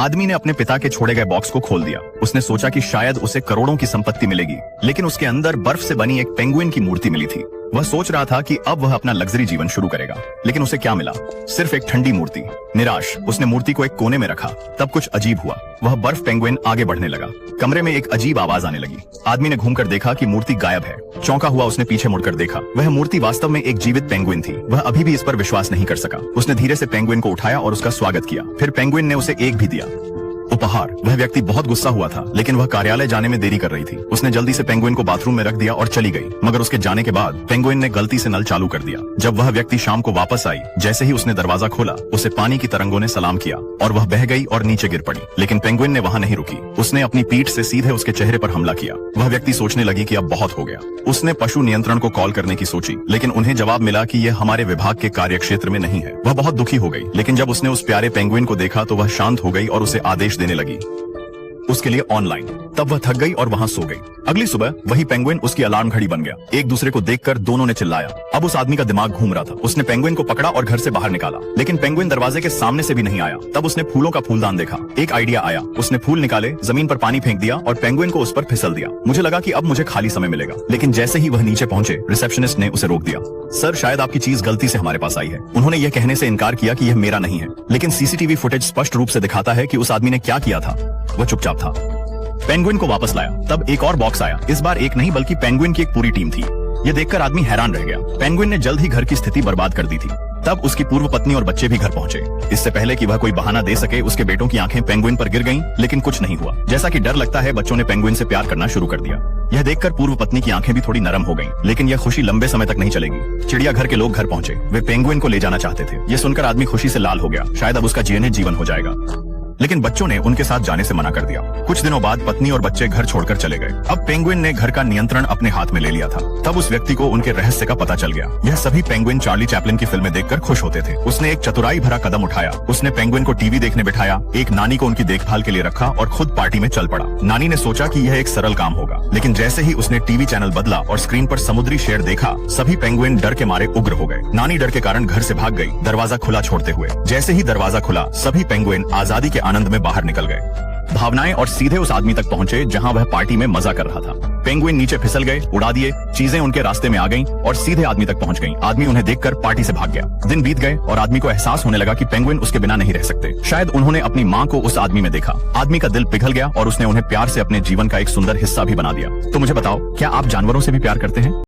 आदमी ने अपने पिता के छोड़े गए बॉक्स को खोल दिया। उसने सोचा कि शायद उसे करोड़ों की संपत्ति मिलेगी, लेकिन उसके अंदर बर्फ से बनी एक पेंगुइन की मूर्ति मिली थी। वह सोच रहा था कि अब वह अपना लग्जरी जीवन शुरू करेगा, लेकिन उसे क्या मिला? सिर्फ एक ठंडी मूर्ति। निराश, उसने मूर्ति को एक कोने में रखा। तब कुछ अजीब हुआ। वह बर्फ पेंगुइन आगे बढ़ने लगा। कमरे में एक अजीब आवाज आने लगी। आदमी ने घूमकर देखा कि मूर्ति गायब है। चौंका हुआ उसने पीछे मुड़कर देखा। वह मूर्ति वास्तव में एक जीवित पेंगुइन थी। वह अभी भी इस पर विश्वास नहीं कर सका। उसने धीरे से पेंगुइन को उठाया और उसका स्वागत किया। फिर पेंगुइन ने उसे एक भी दिया उपहार। वह व्यक्ति बहुत गुस्सा हुआ था, लेकिन वह कार्यालय जाने में देरी कर रही थी। उसने जल्दी से पेंगुइन को बाथरूम में रख दिया और चली गई। मगर उसके जाने के बाद पेंगुइन ने गलती से नल चालू कर दिया। जब वह व्यक्ति शाम को वापस आई, जैसे ही उसने दरवाजा खोला, उसे पानी की तरंगों ने सलाम किया और वह बह गई और नीचे गिर पड़ी। लेकिन पेंगुइन ने वहां नहीं रुकी। उसने अपनी पीठ से सीधे उसके चेहरे पर हमला किया। वह व्यक्ति सोचने लगी कि अब बहुत हो गया। उसने पशु नियंत्रण को कॉल करने की सोची, लेकिन उन्हें जवाब मिला कि यह हमारे विभाग के कार्यक्षेत्र में नहीं है। वह बहुत दुखी हो गई, लेकिन जब उसने उस प्यारे पेंगुइन को देखा तो वह शांत हो गई और उसे आदेश देने लगी उसके लिए ऑनलाइन। तब वह थक गई और वहां सो गई। अगली सुबह वही पेंगुइन उसकी अलार्म घड़ी बन गया। एक दूसरे को देखकर दोनों ने चिल्लाया। अब उस आदमी का दिमाग घूम रहा था। उसने पेंगुइन को पकड़ा और घर से बाहर निकाला, लेकिन पेंगुइन दरवाजे के सामने से भी नहीं आया। तब उसने फूलों का फूलदान देखा। एक आइडिया आया। उसने फूल निकाले, जमीन पर पानी फेंक दिया और पेंगुइन को उस पर फिसल दिया। मुझे लगा कि अब मुझे खाली समय मिलेगा, लेकिन जैसे ही वह नीचे पहुंचे, रिसेप्शनिस्ट ने उसे रोक दिया। सर, शायद आपकी चीज गलती से हमारे पास आई है। उन्होंने यह कहने से इनकार किया कि यह मेरा नहीं है, लेकिन सीसीटीवी फुटेज स्पष्ट रूप से दिखाता है कि उस आदमी ने क्या किया था। वह चुपचाप था। पेंगुइन को वापस लाया। तब एक और बॉक्स आया। इस बार एक नहीं बल्कि पेंगुइन की एक पूरी टीम थी। यह देखकर आदमी हैरान रह गया। पेंगुइन ने जल्द ही घर की स्थिति बर्बाद कर दी थी। तब उसकी पूर्व पत्नी और बच्चे भी घर पहुंचे। इससे पहले कि वह कोई बहाना दे सके, उसके बेटों की आंखें पेंगुइन पर गिर गईं, लेकिन कुछ नहीं हुआ। जैसा कि डर लगता है, बच्चों ने पेंगुइन से प्यार करना शुरू कर दिया। यह देखकर पूर्व पत्नी की आंखें भी थोड़ी नरम हो गईं, लेकिन यह खुशी लंबे समय तक नहीं चलेगी। चिड़ियाघर के लोग घर पहुंचे। वे पेंगुइन को ले जाना चाहते थे। यह सुनकर आदमी खुशी से लाल हो गया। शायद अब उसका जीवन हो जाएगा, लेकिन बच्चों ने उनके साथ जाने से मना कर दिया। कुछ दिनों बाद पत्नी और बच्चे घर छोड़कर चले गए। अब पेंगुइन ने घर का नियंत्रण अपने हाथ में ले लिया था। तब उस व्यक्ति को उनके रहस्य का पता चल गया। यह सभी पेंगुइन चार्ली चैपलिन की फिल्में देखकर खुश होते थे। उसने एक चतुराई भरा कदम उठाया। उसने पेंगुइन को टीवी देखने बिठाया, एक नानी को उनकी देखभाल के लिए रखा और खुद पार्टी में चल पड़ा। नानी ने सोचा कि यह एक सरल काम होगा, लेकिन जैसे ही उसने टीवी चैनल बदला और स्क्रीन पर समुद्री शेर देखा, सभी पेंगुइन डर के मारे उग्र हो गए। नानी डर के कारण घर से भाग गई, दरवाजा खुला छोड़ते हुए। जैसे ही दरवाजा खुला, सभी पेंगुइन आजादी के आनंद में बाहर निकल गए। भावनाएं और सीधे उस आदमी तक पहुंचे जहां वह पार्टी में मजा कर रहा था। पेंगुइन नीचे फिसल गए, उड़ा दिए, चीजें उनके रास्ते में आ गईं और सीधे आदमी तक पहुंच गईं। आदमी उन्हें देखकर पार्टी से भाग गया। दिन बीत गए और आदमी को एहसास होने लगा कि पेंगुइन उसके बिना नहीं रह सकते। शायद उन्होंने अपनी माँ को उस आदमी में देखा। आदमी का दिल पिघल गया और उसने उन्हें प्यार से अपने जीवन का एक सुंदर हिस्सा भी बना दिया। तो मुझे बताओ, क्या आप जानवरों से भी प्यार करते हैं?